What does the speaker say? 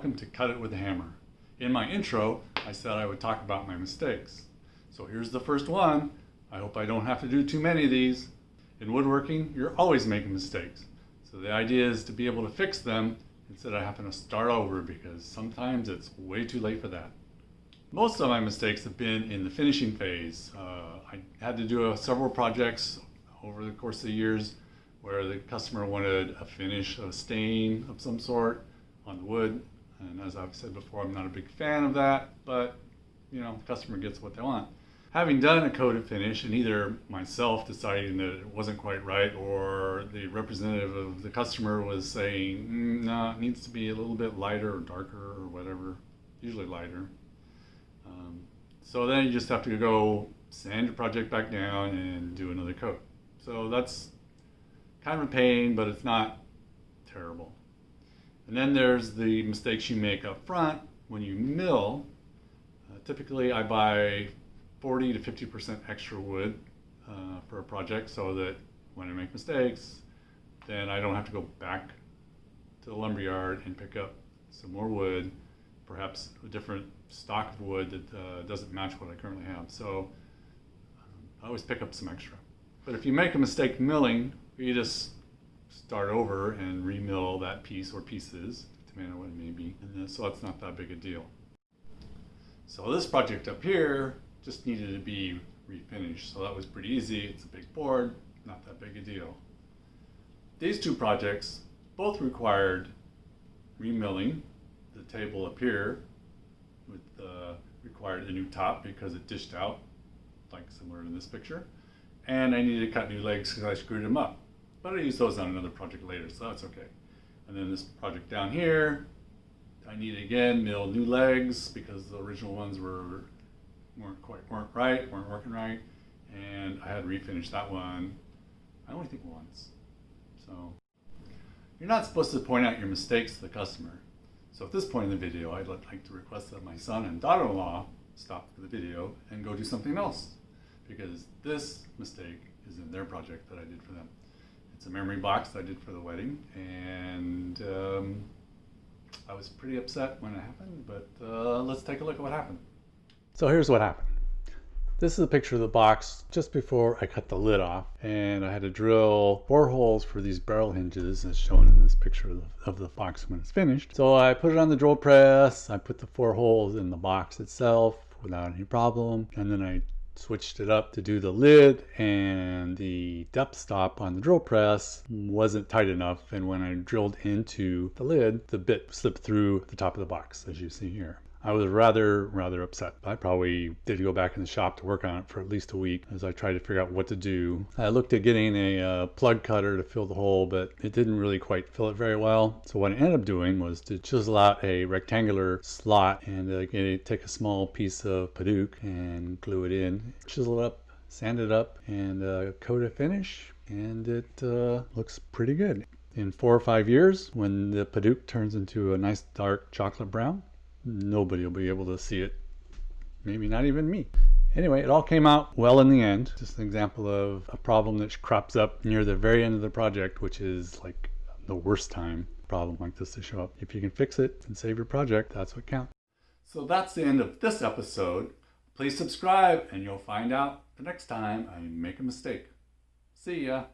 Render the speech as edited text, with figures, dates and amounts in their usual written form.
welcome to Cut It with a Hammer. In my intro, I said I would talk about my mistakes. So here's the first one. I hope I don't have to do too many of these. In woodworking, you're always making mistakes. So the idea is to be able to fix them instead of having to start over, because sometimes it's way too late for that. Most of my mistakes have been in the finishing phase. I had to do several projects over the course of the years where the customer wanted a finish, a stain of some sort on the wood. And as I've said before, I'm not a big fan of that, but you know, the customer gets what they want. Having done a coated finish and either myself deciding that it wasn't quite right or the representative of the customer was saying, no, it needs to be a little bit lighter or darker or whatever, usually lighter. So then you just have to go sand your project back down and do another coat. So that's kind of a pain, but it's not terrible. And then there's the mistakes you make up front when you mill. Typically I buy 40 to 50% extra wood for a project so that when I make mistakes, then I don't have to go back to the lumberyard and pick up some more wood, perhaps a different stock of wood that doesn't match what I currently have. So I always pick up some extra. But if you make a mistake milling, you just start over and remill that piece or pieces, depending on what it may be. And so it's not that big a deal. So this project up here just needed to be refinished. So that was pretty easy. It's a big board, not that big a deal. These two projects both required remilling. The table up here required a new top because it dished out, like similar in this picture. And I needed to cut new legs because I screwed them up. But I used those on another project later, so that's okay. And then this project down here, I need to again mill new legs because the original ones weren't working right, and I had to refinish that one. I only think once. So you're not supposed to point out your mistakes to the customer. So at this point in the video, I'd like to request that my son and daughter-in-law stop the video and go do something else, because this mistake is in their project that I did for them. It's a memory box that I did for the wedding, and I was pretty upset when it happened, but let's take a look at what happened. So here's what happened. This is a picture of the box just before I cut the lid off, and I had to drill 4 holes for these barrel hinges as shown in this picture of the box when it's finished. So I put it on the drill press, I put the 4 holes in the box itself without any problem, and then I switched it up to do the lid, and the depth stop on the drill press wasn't tight enough, and when I drilled into the lid, the bit slipped through the top of the box, as you see here. I was rather upset. I probably did go back in the shop to work on it for at least a week as I tried to figure out what to do. I looked at getting a plug cutter to fill the hole, but it didn't really quite fill it very well. So what I ended up doing was to chisel out a rectangular slot and take a small piece of Padauk and glue it in, chisel it up, sand it up, and coat a finish, and it looks pretty good. In 4 or 5 years, when the Padauk turns into a nice dark chocolate brown, nobody will be able to see it. Maybe not even me. Anyway, it all came out well in the end. Just an example of a problem that crops up near the very end of the project, which is like the worst time a problem like this to show up. If you can fix it and save your project, that's what counts. So that's the end of this episode. Please subscribe and you'll find out the next time I make a mistake. See ya.